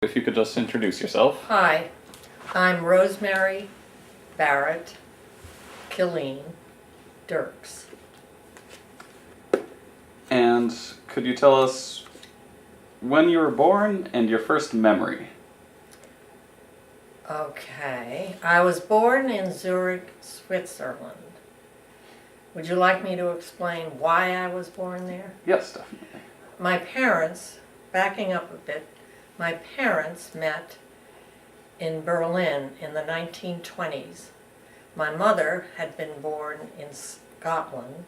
If you could just introduce yourself. Hi, I'm Rosemary Barrett Killeen Dircks. And could you tell us when you were born and your first memory? Okay, I was born in Zurich, Switzerland. Would you like me to explain why I was born there? Yes, definitely. My parents, backing up a bit, my parents met in Berlin in the 1920s. My mother had been born in Scotland.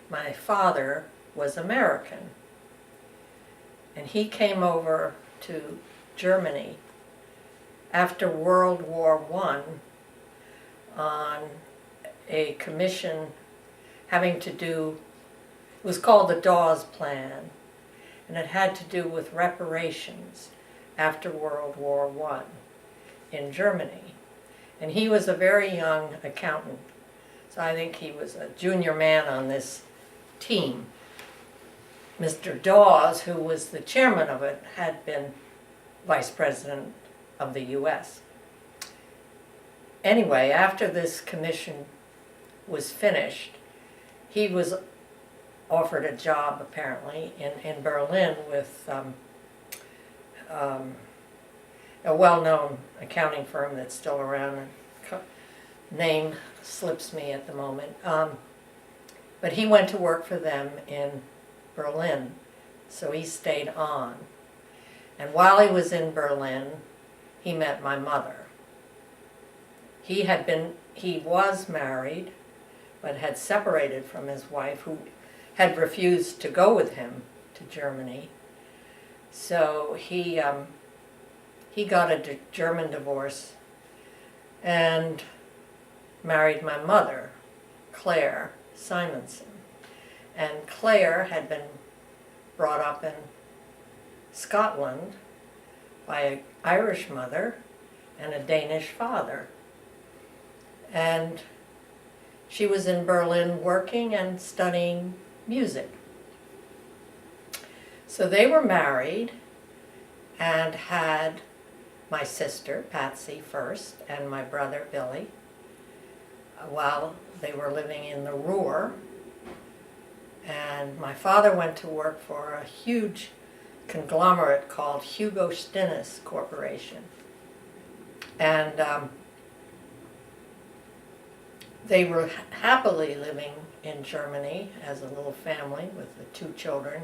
My father was American. And he came over to Germany after World War I on a commission having to do, it was called the Dawes Plan, and it had to do with reparations after World War I in Germany. And he was a very young accountant, so I think he was a junior man on this team. Mr. Dawes, who was the chairman of it, had been vice president of the U.S. Anyway, after this commission was finished, he was offered a job, apparently, in Berlin with a well-known accounting firm that's still around. Name slips me at the moment. But he went to work for them in Berlin, so he stayed on. And while he was in Berlin, he met my mother. He was married, but had separated from his wife, who had refused to go with him to Germany. So he got a German divorce and married my mother, Claire Simonson. And Claire had been brought up in Scotland by an Irish mother and a Danish father. And she was in Berlin working and studying music. So they were married and had my sister, Patsy, first, and my brother, Billy, while they were living in the Ruhr. And my father went to work for a huge conglomerate called Hugo Stinnes Corporation. And they were happily living in Germany as a little family with the 2 children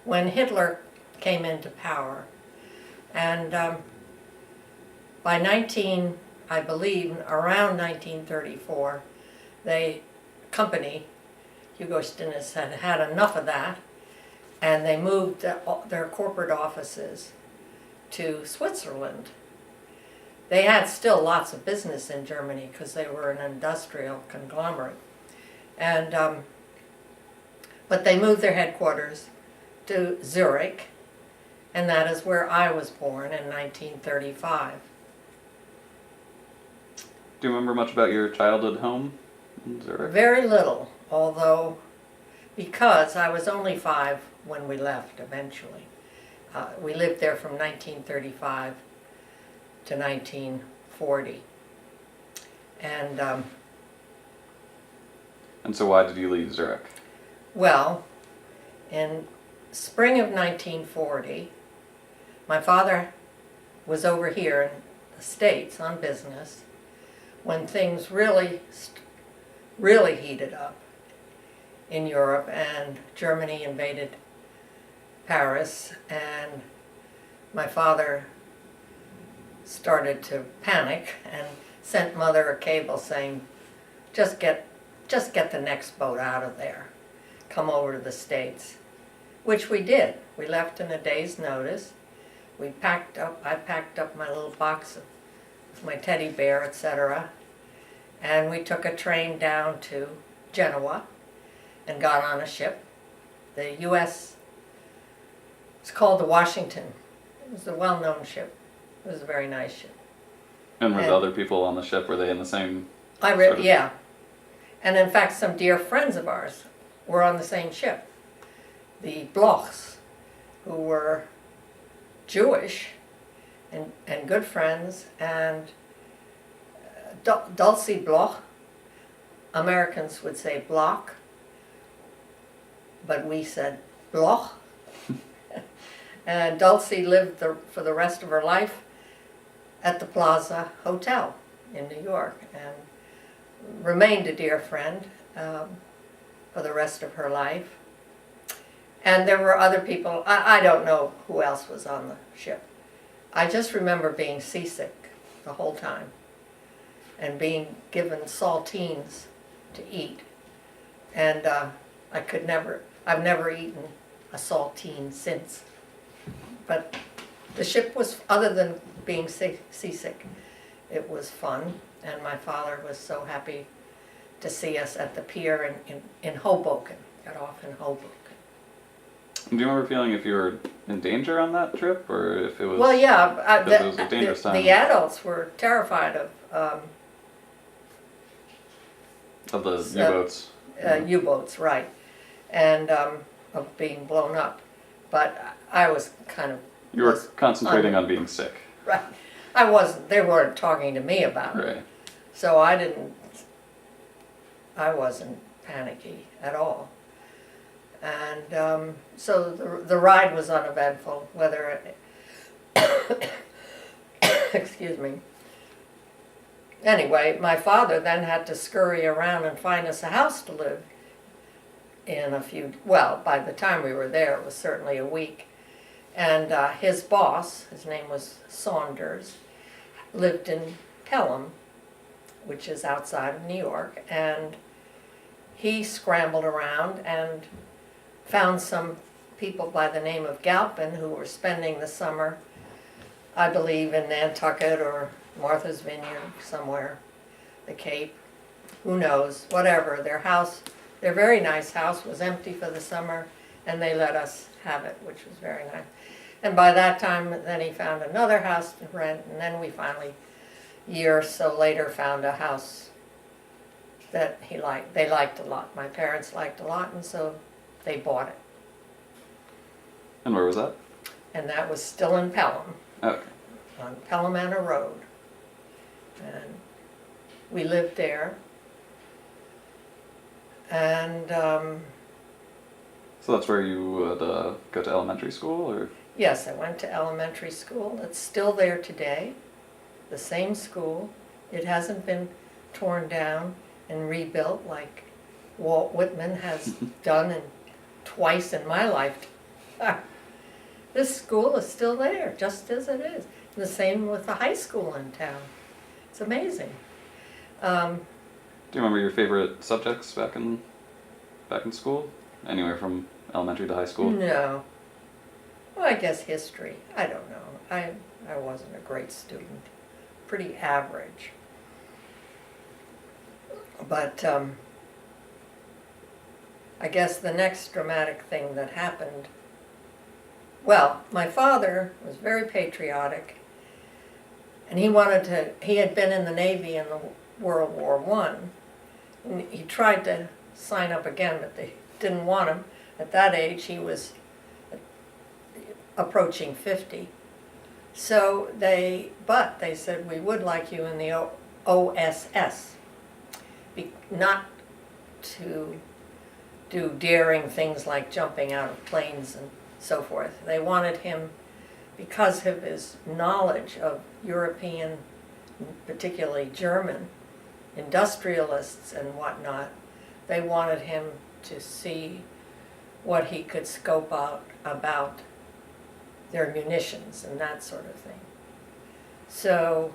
when Hitler came into power. And by I believe, around 1934, Hugo Stinnes had had enough of that, and they moved their corporate offices to Switzerland. They had still lots of business in Germany because they were an industrial conglomerate. And but they moved their headquarters to Zurich, and that is where I was born in 1935. Do you remember much about your childhood home in Zurich? Very little, although because I was only 5 when we left eventually. We lived there from 1935 to 1940. And so why did you leave Zurich? well, in spring of 1940, my father was over here in the States on business when things really heated up in Europe, and Germany invaded Paris, and my father started to panic and sent Mother a cable saying, just get the next boat out of there, come over to the States, which we did. We left in a day's notice. I packed up my little box with my teddy bear, etc., and we took a train down to Genoa and got on a ship. The U.S., it's called the Washington. It was a well-known ship. It was a very nice ship. And were the other people on the ship, were they in the same sort of... Yeah. And in fact, some dear friends of ours were on the same ship. The Blochs, who were Jewish and good friends, and Dulcie Bloch. Americans would say Bloch, but we said Bloch. And Dulcie lived for the rest of her life at the Plaza Hotel in New York, and remained a dear friend for the rest of her life. And there were other people, I don't know who else was on the ship. I just remember being seasick the whole time and being given saltines to eat. And I've never eaten a saltine since. But the ship was, other than being seasick, it was fun. And my father was so happy to see us at the pier in Hoboken, got off in Hoboken. Do you remember feeling if you were in danger on that trip, or if it was? Well, yeah, it was a dangerous time. the adults were terrified of the U-boats. U-boats, right, and of being blown up. But I was kind of. You were concentrating on being sick. Right, I wasn't. They weren't talking to me about it, Right. so I wasn't panicky at all. And so the ride was uneventful, whether it, excuse me. Anyway, my father then had to scurry around and find us a house to live in well, by the time we were there, it was certainly a week. And his boss, his name was Saunders, lived in Pelham, which is outside of New York, and he scrambled around and found some people by the name of Galpin who were spending the summer, I believe, in Nantucket or Martha's Vineyard, somewhere, the Cape, who knows, whatever. Their very nice house was empty for the summer, and they let us have it, which was very nice. And by that time, then he found another house to rent, and then we finally, a year or so later, found a house that they liked a lot. My parents liked a lot, and so they bought it. And where was that? And that was still in Pelham, Okay. on Pelham Road. And we lived there. And So that's where you would go to elementary school, or? yes, I went to elementary school. It's still there today, the same school. It hasn't been torn down and rebuilt like Walt Whitman has done twice in my lifetime. This school is still there, just as it is. The same with the high school in town. It's amazing. Do you remember your favorite subjects back in school? Anywhere from elementary to high school? No. Well, I guess history. I don't know. I wasn't a great student. Pretty average. But I guess the next dramatic thing that happened, well, my father was very patriotic, and he had been in the Navy in the World War I. And he tried to sign up again, but they didn't want him. At that age, he was approaching 50. So they said, we would like you in the OSS, not to do daring things like jumping out of planes and so forth. They wanted him, because of his knowledge of European, particularly German, industrialists and whatnot, they wanted him to see what he could scope out about their munitions and that sort of thing. So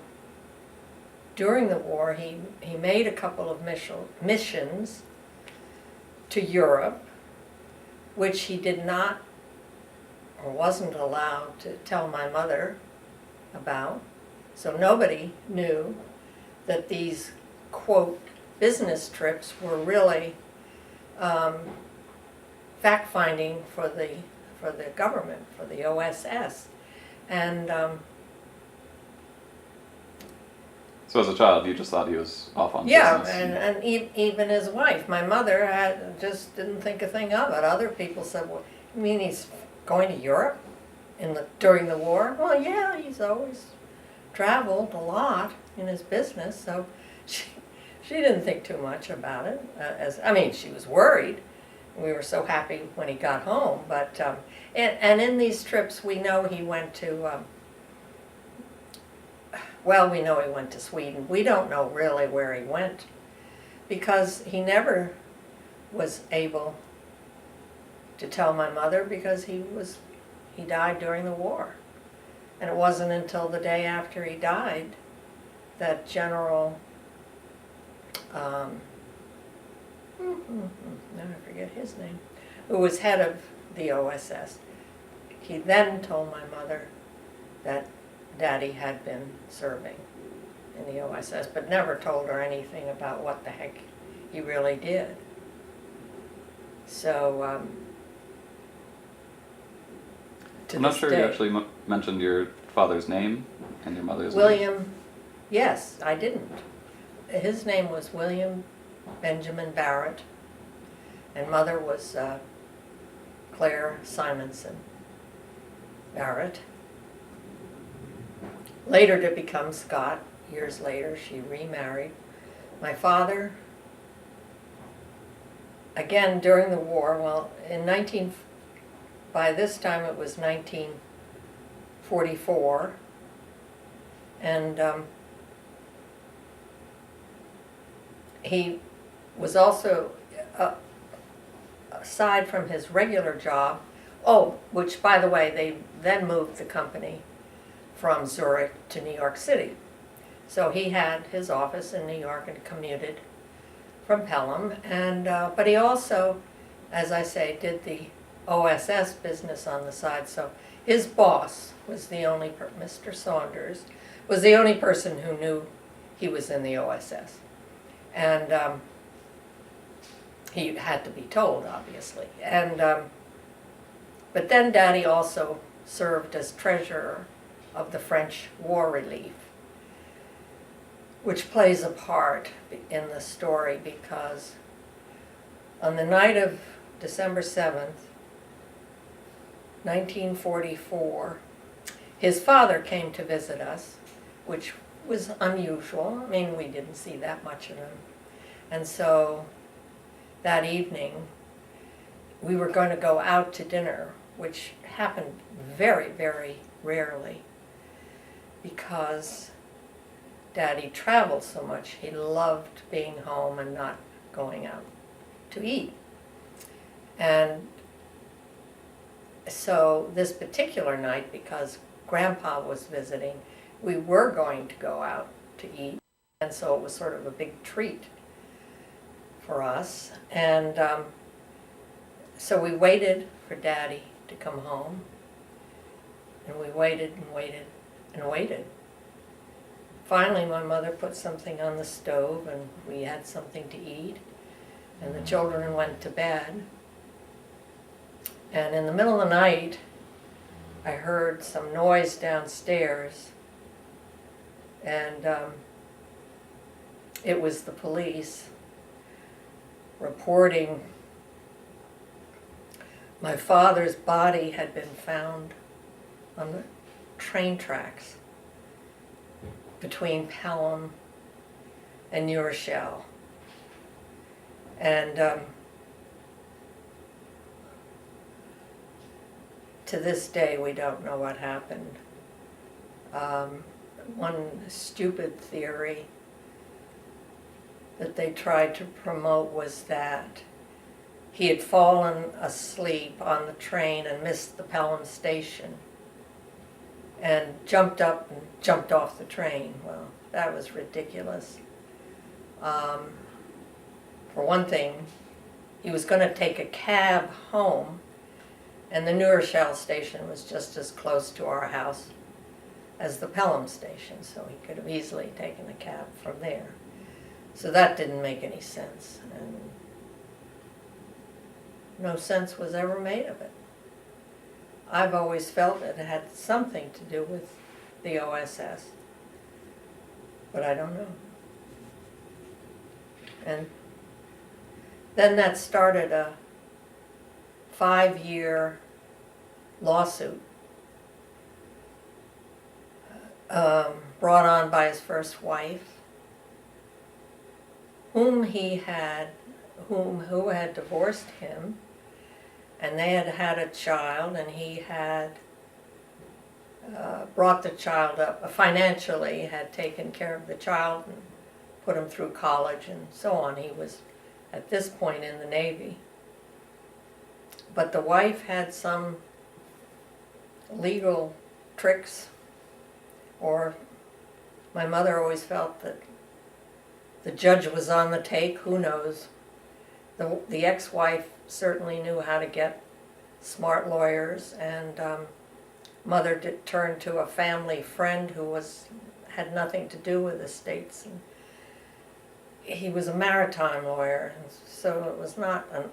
during the war, he made a couple of missions to Europe, which he did not or wasn't allowed to tell my mother about. So nobody knew that these, quote, business trips were really fact-finding for the government, for the OSS. And So as a child, you just thought he was off on yeah, business? and even his wife, my mother, just didn't think a thing of it. Other people said, well, you mean he's going to Europe? during the war? Well, yeah, he's always traveled a lot in his business, so she didn't think too much about it. She was worried. We were so happy when he got home, but and in these trips, we know he went to. We know he went to Sweden. We don't know really where he went because he never was able to tell my mother because he died during the war. And it wasn't until the day after he died that General, now I forget his name, who was head of the OSS, he then told my mother that Daddy had been serving in the OSS, but never told her anything about what the heck he really did. So, I'm not sure you actually mentioned your father's name and your mother's name. Yes, I didn't. His name was William Benjamin Barrett, and mother was Claire Simonson Barrett. Later to become Scott, years later she remarried. My father, again during the war, by this time it was 1944, and he was also, aside from his regular job, which by the way, they then moved the company from Zurich to New York City. So he had his office in New York and commuted from Pelham, and but he also, as I say, did the OSS business on the side. So his boss was Mr. Saunders, was the only person who knew he was in the OSS. And he had to be told, obviously. And but then Daddy also served as treasurer of the French War Relief, which plays a part in the story because on the night of December 7th, 1944, his father came to visit us, which was unusual. I mean, we didn't see that much of him. And so that evening, we were going to go out to dinner, which happened very, very rarely because Daddy traveled so much. He loved being home and not going out to eat. And so this particular night, because Grandpa was visiting, we were going to go out to eat. And so it was sort of a big treat for us. And so we waited for Daddy to come home. And we waited and waited and waited. Finally, my mother put something on the stove and we had something to eat. And the children went to bed. And in the middle of the night, I heard some noise downstairs. And it was the police reporting my father's body had been found on the train tracks between Pelham and New Rochelle. And to this day, we don't know what happened. One stupid theory that they tried to promote was that he had fallen asleep on the train and missed the Pelham station and jumped up and jumped off the train. Well, that was ridiculous. For one thing, he was going to take a cab home, and the New Rochelle station was just as close to our house as the Pelham station, so he could have easily taken a cab from there. So that didn't make any sense, and no sense was ever made of it. I've always felt it had something to do with the OSS, but I don't know. And then that started a 5-year lawsuit brought on by his first wife, who had divorced him, and they had had a child, and he had brought the child up financially, had taken care of the child and put him through college and so on. He was at this point in the Navy. But the wife had some legal tricks, or my mother always felt that the judge was on the take, who knows. The ex-wife certainly knew how to get smart lawyers, and mother turned to a family friend who had nothing to do with estates. And he was a maritime lawyer, so it was not a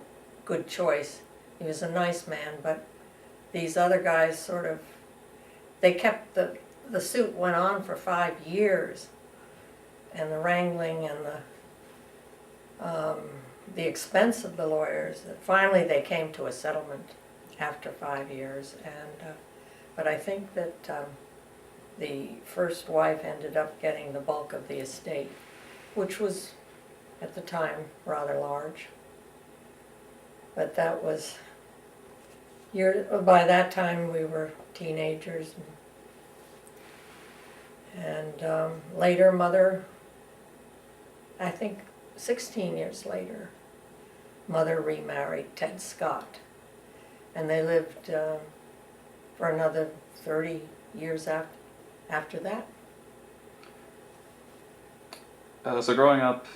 good choice. He was a nice man, but these other guys they kept the suit went on for 5 years, and the wrangling and the expense of the lawyers. Finally, they came to a settlement after 5 years, and but I think that the first wife ended up getting the bulk of the estate, which was at the time rather large. But that was by that time we were teenagers, and later mother, I think 16 years later, mother remarried Ted Scott, and they lived for another 30 years after that. So growing up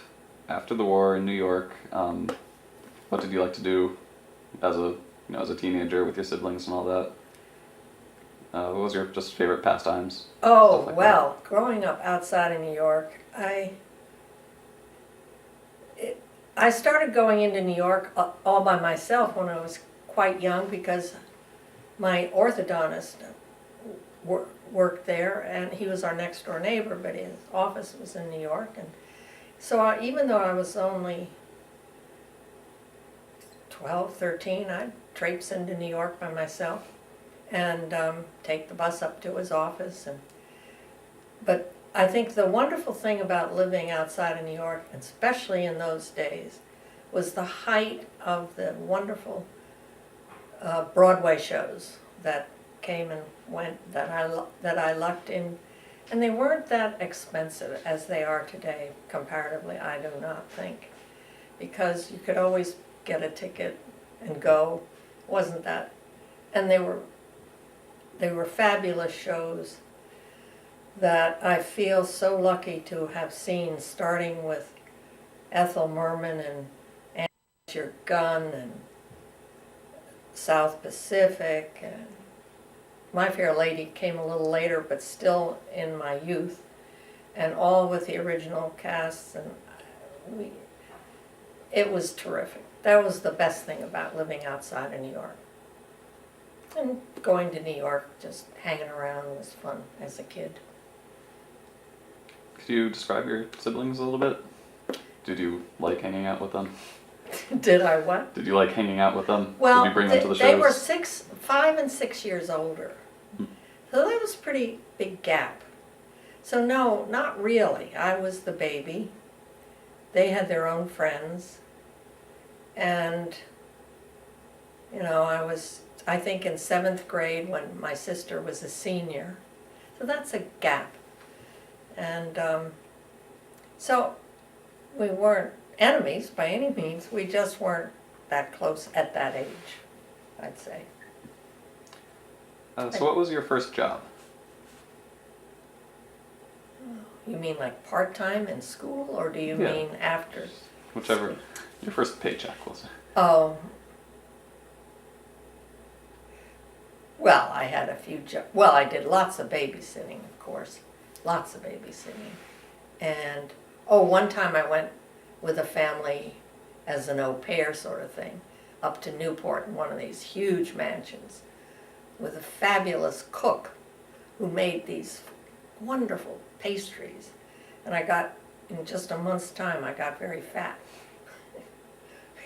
after the war in New York, what did you like to do as a teenager with your siblings and all that? What was your just favorite pastimes? Oh, Like well, growing up outside of New York, I started going into New York all by myself when I was quite young, because my orthodontist worked there, and he was our next door neighbor, but his office was in New York. And so even though I was only 12, 13, I'd traipse into New York by myself and take the bus up to his office. But I think the wonderful thing about living outside of New York, especially in those days, was the height of the wonderful Broadway shows that came and went, that I lucked in. And they weren't that expensive as they are today, comparatively, I do not think. Because you could always get a ticket and go. It wasn't that. And they were fabulous shows that I feel so lucky to have seen, starting with Ethel Merman and Your Gun and South Pacific, and My Fair Lady came a little later, but still in my youth, and all with the original casts, and it was terrific. That was the best thing about living outside of New York. And going to New York, just hanging around, was fun as a kid. Could you describe your siblings a little bit? Did you like hanging out with them? Did I what? Did you like hanging out with them? Well, Did you bring them to the they shows? were 5 and 6 years older. So that was a pretty big gap. So no, not really. I was the baby. They had their own friends. And, I think in 7th grade when my sister was a senior. So that's a gap. And so we weren't enemies by any means. We just weren't that close at that age, I'd say. So what was your first job? You mean like part-time in school, or do you mean after? Whichever. Your first paycheck was. Oh. Well, I had a few jobs. Well, I did lots of babysitting, of course. Lots of babysitting. And, one time I went with a family as an au pair sort of thing, up to Newport in one of these huge mansions with a fabulous cook who made these wonderful pastries. And in just a month's time, I got very fat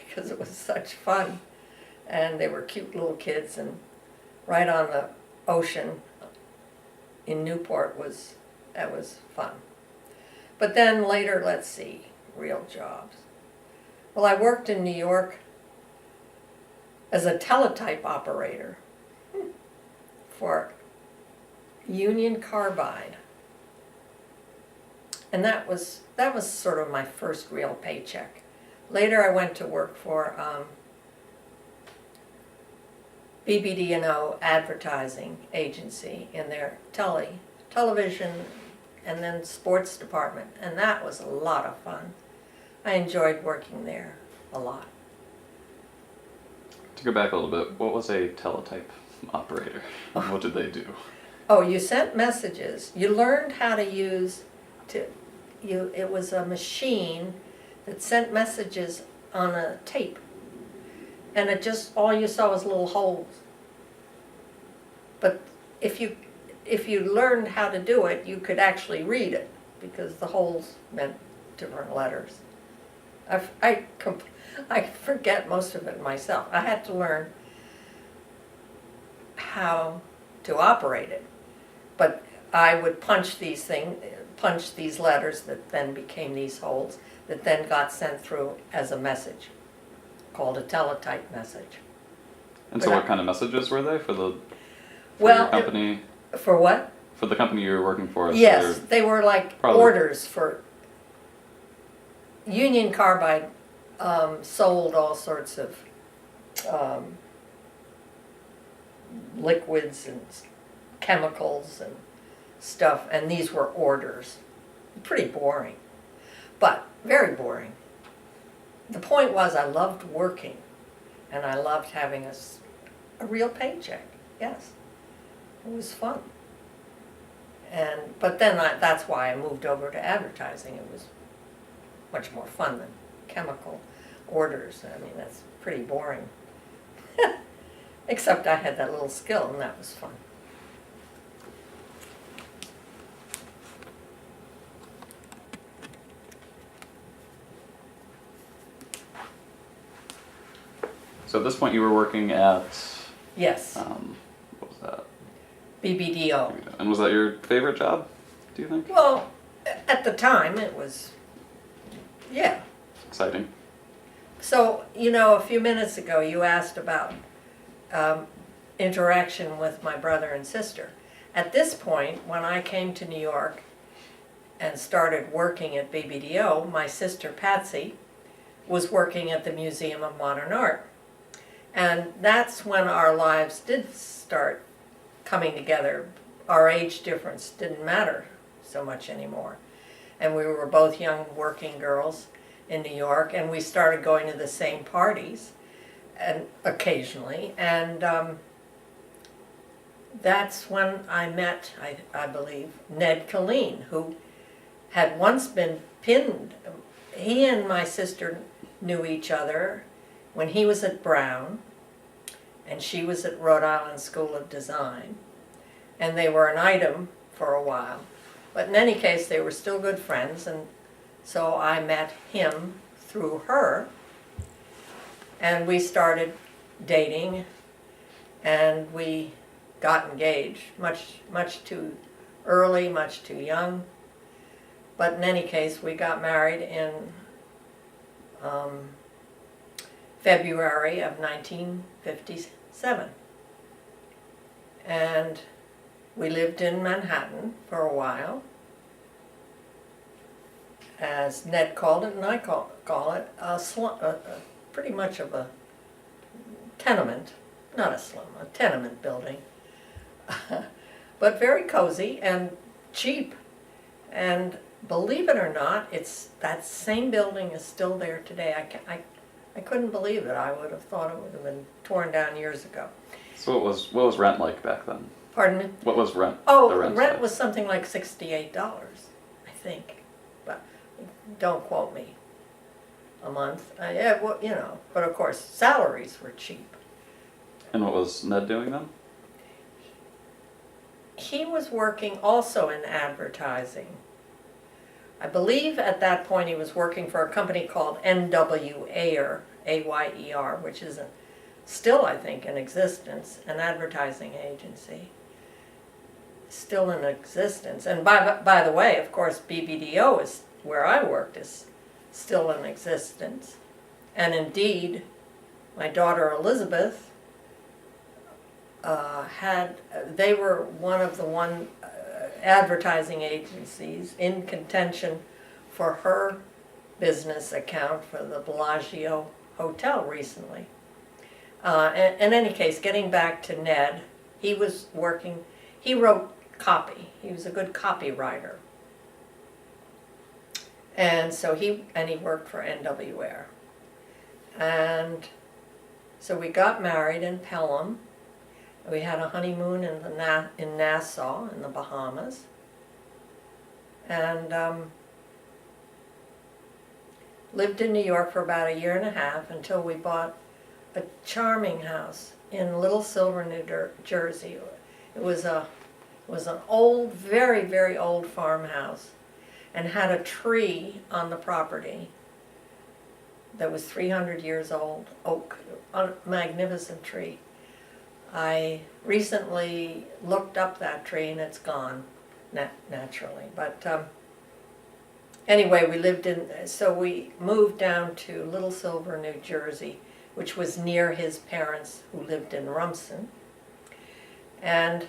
because it was such fun. And they were cute little kids, and right on the ocean in Newport was That was fun. But then later, let's see, real jobs. Well, I worked in New York as a teletype operator for Union Carbide. And that was sort of my first real paycheck. Later I went to work for BBD&O advertising agency in their television and then sports department, and that was a lot of fun. I enjoyed working there a lot. To go back a little bit, what was a teletype operator? What did they do? Oh, you sent messages. You learned how to use it was a machine that sent messages on a tape. And it just, all you saw was little holes. But if you learned how to do it, you could actually read it, because the holes meant different letters. I forget most of it myself. I had to learn how to operate it. But I would punch these letters that then became these holes, that then got sent through as a message, called a teletype message. And so what kind of messages were they for your company? For what? For the company you were working for? Yes, they were like orders for Union Carbide. Sold all sorts of liquids and chemicals and stuff, and these were orders. Pretty boring, but very boring. The point was, I loved working, and I loved having a real paycheck. Yes, it was fun. But then that's why I moved over to advertising. It was much more fun than chemical orders. I mean, that's pretty boring. Except I had that little skill, and that was fun. So at this point you were working at... Yes. What was that? BBDO. And was that your favorite job, do you think? Well, at the time it was, yeah. Exciting. So, a few minutes ago you asked about interaction with my brother and sister. At this point, when I came to New York and started working at BBDO, my sister Patsy was working at the Museum of Modern Art. And that's when our lives did start coming together. Our age difference didn't matter so much anymore. And we were both young working girls in New York, and we started going to the same parties and occasionally. And that's when I met, I believe, Ned Colleen, who had once been pinned. He and my sister knew each other when he was at Brown and she was at Rhode Island School of Design, and they were an item for a while. But in any case, they were still good friends, and so I met him through her, and we started dating, and we got engaged, much too early, much too young. But in any case, we got married in February of 1957. And we lived in Manhattan for a while, as Ned called it, and I call it pretty much of a tenement, not a slum, a tenement building, but very cozy and cheap. And believe it or not, that same building is still there today. I couldn't believe it. I would have thought it would have been torn down years ago. So what was rent like back then? Pardon me? What was rent? Oh, the rent like? was something like $68, I think. But don't quote me. A month. Yeah, well, but of course, salaries were cheap. And what was Ned doing then? He was working also in advertising. I believe at that point he was working for a company called N.W. Ayer, A-Y-E-R, which is still, I think, in existence, an advertising agency. still in existence. And by the way, of course, BBDO is where I worked is still in existence. And indeed, my daughter Elizabeth they were one of the advertising agencies in contention for her business account for the Bellagio Hotel recently. In any case, getting back to Ned, he wrote copy. He was a good copywriter. And so he worked for NWR. And so we got married in Pelham. We had a honeymoon in Nassau, in the Bahamas. And lived in New York for about a year and a half until we bought a charming house in Little Silver, New Jersey. It was an old, very, very old farmhouse and had a tree on the property that was 300 years old, oak, a magnificent tree. I recently looked up that tree and it's gone, naturally. But anyway, so we moved down to Little Silver, New Jersey, which was near his parents who lived in Rumson. And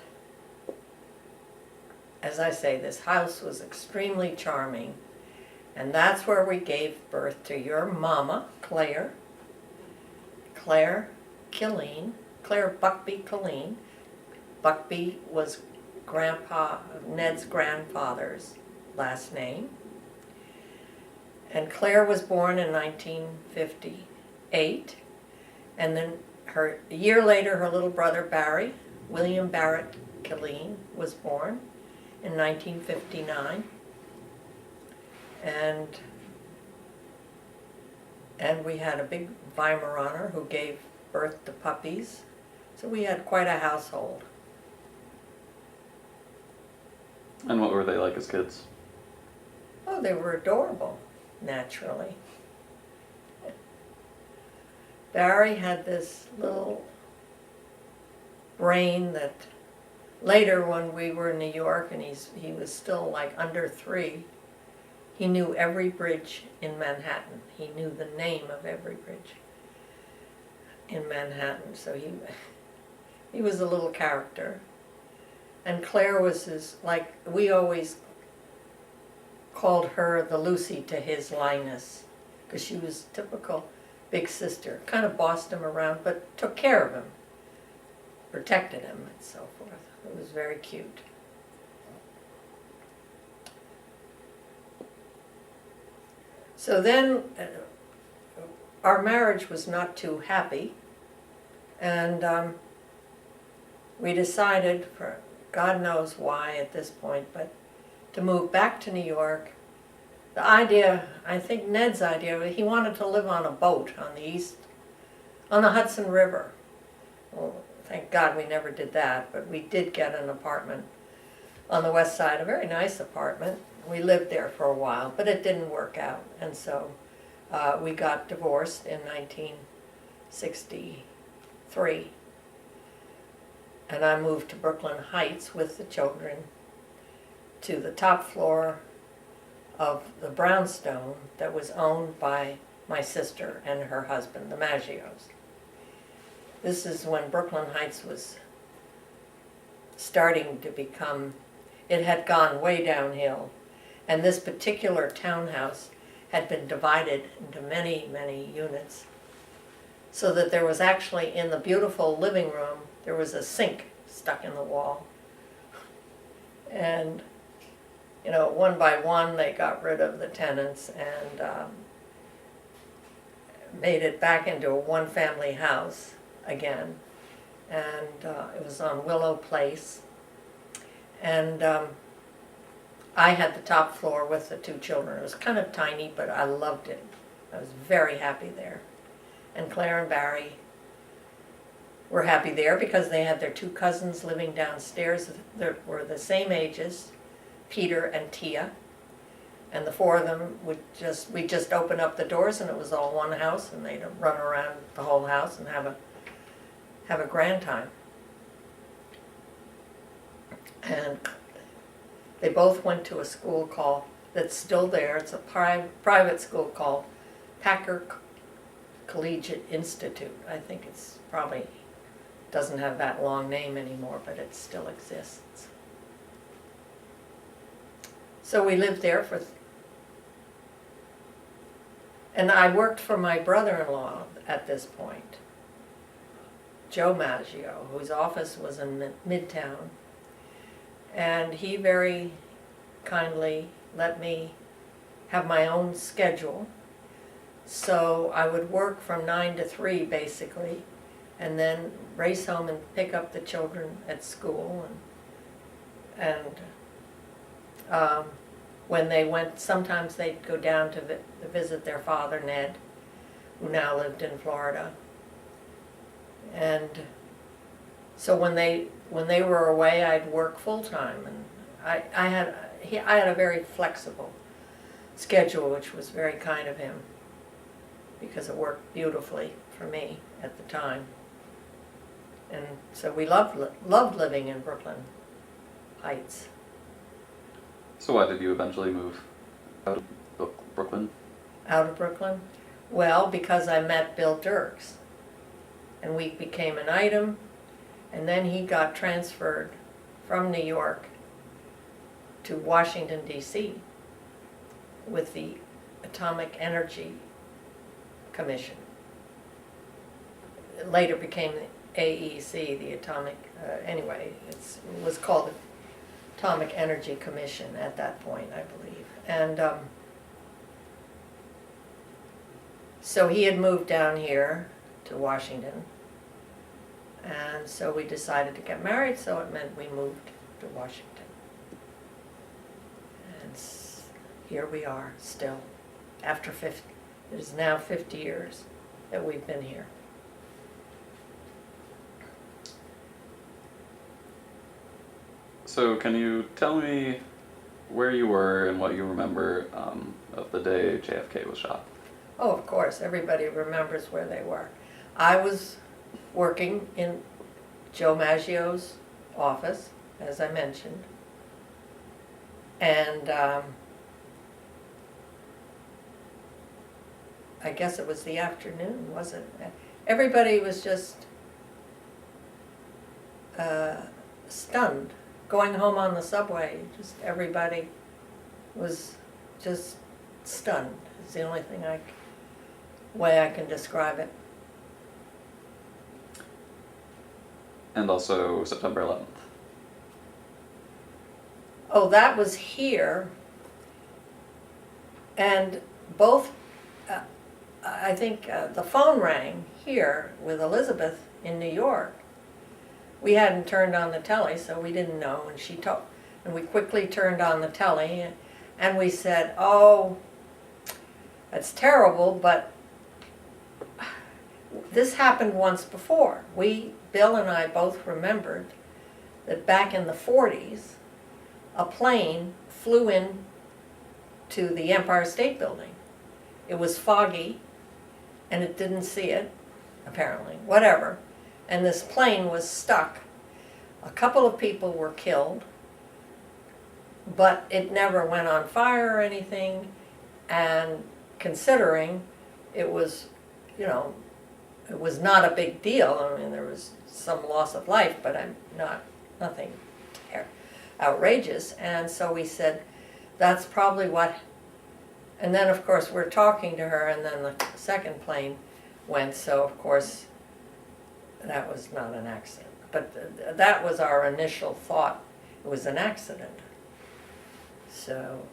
as I say, this house was extremely charming. And that's where we gave birth to your mama, Claire Buckby Killeen. Buckby was Ned's grandfather's last name. And Claire was born in 1958. And then a year later, her little brother Barry, William Barrett Killeen, was born in 1959. And we had a big Weimaraner who gave birth to puppies. So we had quite a household. And what were they like as kids? Oh, they were adorable, naturally. Barry had this little brain that later when we were in New York and he was still like under 3, he knew every bridge in Manhattan. He knew the name of every bridge in Manhattan. So he was a little character. And Claire was we always called her the Lucy to his Linus, because she was typical big sister, kind of bossed him around, but took care of him, protected him, and so forth. It was very cute. So then our marriage was not too happy, and we decided, for God knows why at this point, but to move back to New York. The idea, I think Ned's idea, he wanted to live on a boat on the Hudson River. Well, thank God we never did that, but we did get an apartment on the west side, a very nice apartment. We lived there for a while, but it didn't work out. And so we got divorced in 1963. And I moved to Brooklyn Heights with the children to the top floor of the brownstone that was owned by my sister and her husband, the Maggios. This is when Brooklyn Heights was starting to it had gone way downhill. And this particular townhouse had been divided into many, many units, so that there was actually, in the beautiful living room, there was a sink stuck in the wall. And, one by one, they got rid of the tenants and made it back into a one-family house again. And it was on Willow Place. And I had the top floor with the 2 children. It was kind of tiny, but I loved it. I was very happy there. And Claire and Barry were happy there because they had their 2 cousins living downstairs that were the same ages, Peter and Tia. And the 4 of them we'd just open up the doors and it was all one house, and they'd run around the whole house and have a grand time. And they both went to a school that's still there. It's a private school called Packer Collegiate Institute. I think it's probably doesn't have that long name anymore, but it still exists. So we lived there and I worked for my brother-in-law at this point, Joe Maggio, whose office was in Midtown. And he very kindly let me have my own schedule. So I would work from 9 to 3 basically, and then race home and pick up the children at school. And when they went, sometimes they'd go down to visit their father, Ned, who now lived in Florida. And so when they were away, I'd work full time, and I had a very flexible schedule, which was very kind of him, because it worked beautifully for me at the time. And so we loved living in Brooklyn Heights. So why did you eventually move out of Brooklyn? Out of Brooklyn? Well, because I met Bill Dircks, and we became an item, and then he got transferred from New York to Washington, D.C. with the Atomic Energy Commission. It later became the AEC, the Atomic, anyway, it was called the Atomic Energy Commission at that point, I believe. And so he had moved down here to Washington, and so we decided to get married, so it meant we moved to Washington. And here we are still, after 50, it is now 50 years that we've been here. So can you tell me where you were and what you remember of the day JFK was shot? Oh, of course, everybody remembers where they were. I was working in Joe Maggio's office, as I mentioned, and I guess it was the afternoon, wasn't it? Everybody was just stunned. Going home on the subway, just everybody was just stunned. It's the only way I can describe it. And also September 11th. Oh, that was here, and both, I think the phone rang here with Elizabeth in New York. We hadn't turned on the telly, so we didn't know, and we quickly turned on the telly, and we said, oh, that's terrible, but this happened once before. Bill and I both remembered that back in the 40s, a plane flew in to the Empire State Building. It was foggy, and it didn't see it, apparently, whatever. And this plane was stuck. A couple of people were killed, but it never went on fire or anything. And considering it was, it was not a big deal. I mean, there was some loss of life, but nothing outrageous. And so we said, that's probably what. And then, of course, we're talking to her, and then the second plane went. So, of course, that was not an accident. But that was our initial thought. It was an accident. So,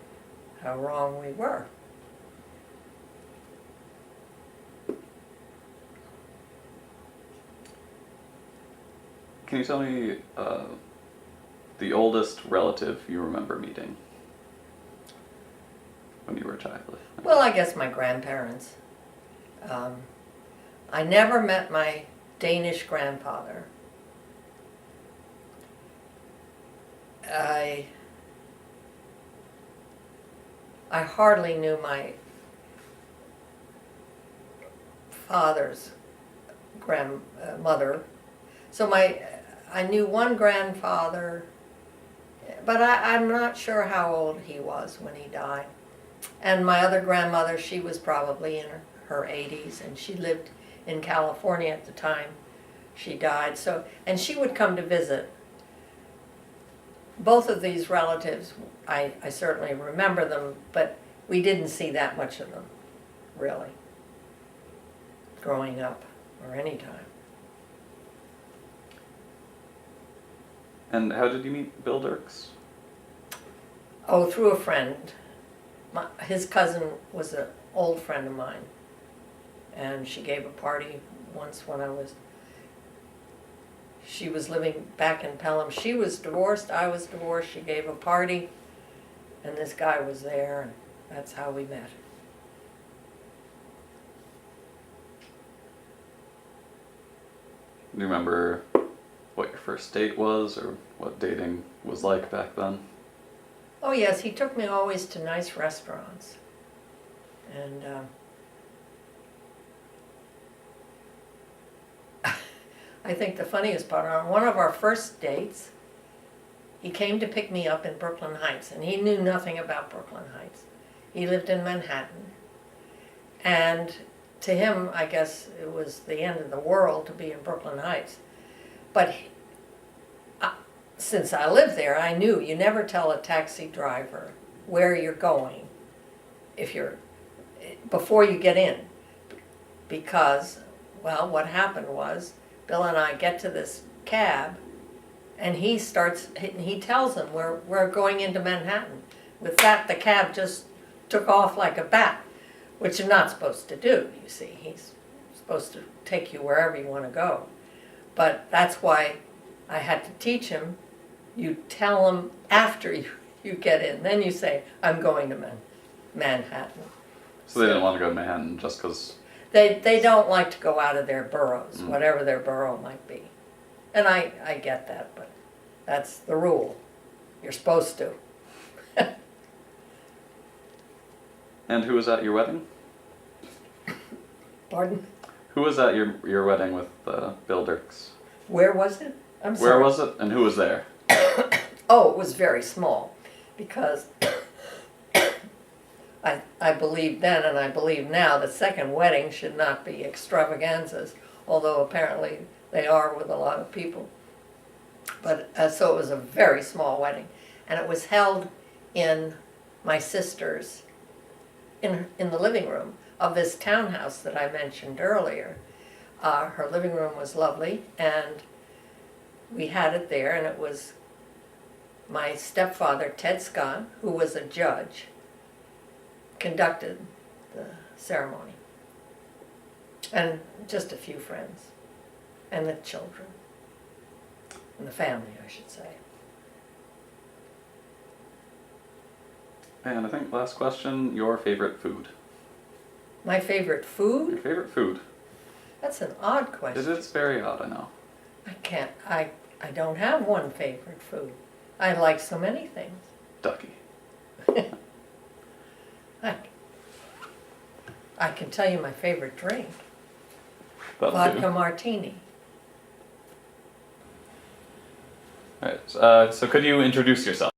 how wrong we were. Can you tell me the oldest relative you remember meeting when you were a child? Well, I guess my grandparents. I never met my Danish grandfather. I hardly knew my father's grandmother. So I knew one grandfather But I'm not sure how old he was when he died. And my other grandmother, she was probably in her 80s, and she lived in California at the time she died. So, and she would come to visit. Both of these relatives, I certainly remember them, but we didn't see that much of them, really, growing up or any time. And how did you meet Bill Dircks? Oh, through a friend. His cousin was an old friend of mine, and she gave a party once when she was living back in Pelham. She was divorced, I was divorced. She gave a party, and this guy was there, and that's how we met. Do you remember what your first date was, or what dating was like back then? Oh yes, he took me always to nice restaurants. And I think the funniest part, on one of our first dates, he came to pick me up in Brooklyn Heights, and he knew nothing about Brooklyn Heights. He lived in Manhattan. And to him, I guess it was the end of the world to be in Brooklyn Heights. But since I lived there, I knew you never tell a taxi driver where you're going before you get in. Because, well, what happened was, Bill and I get to this cab, and he tells them we're going into Manhattan. With that, the cab just took off like a bat, which you're not supposed to do, you see. He's supposed to take you wherever you want to go. But that's why I had to teach him. You tell him after you get in. Then you say, I'm going to Manhattan. So they didn't want to go to Manhattan just because... They don't like to go out of their boroughs, whatever their borough might be. And I get that, but that's the rule. You're supposed to. And who was at your wedding? Pardon? Who was at your wedding with Bill Dircks? Where was it? I'm sorry. Where was it, and who was there? Oh, it was very small, because I believed then and I believe now that second weddings should not be extravaganzas, although apparently they are with a lot of people. But so it was a very small wedding, and it was held in my sister's, in the living room of this townhouse that I mentioned earlier. Her living room was lovely, and we had it there, and it was my stepfather, Ted Scott, who was a judge, conducted the ceremony. And just a few friends, and the children, and the family, I should say. And I think last question, your favorite food. My favorite food? Your favorite food. That's an odd question. It's very odd, I know. I don't have one favorite food. I like so many things. Ducky. I can tell you my favorite drink. That'll Vodka do. martini. Alright, so could you introduce yourself?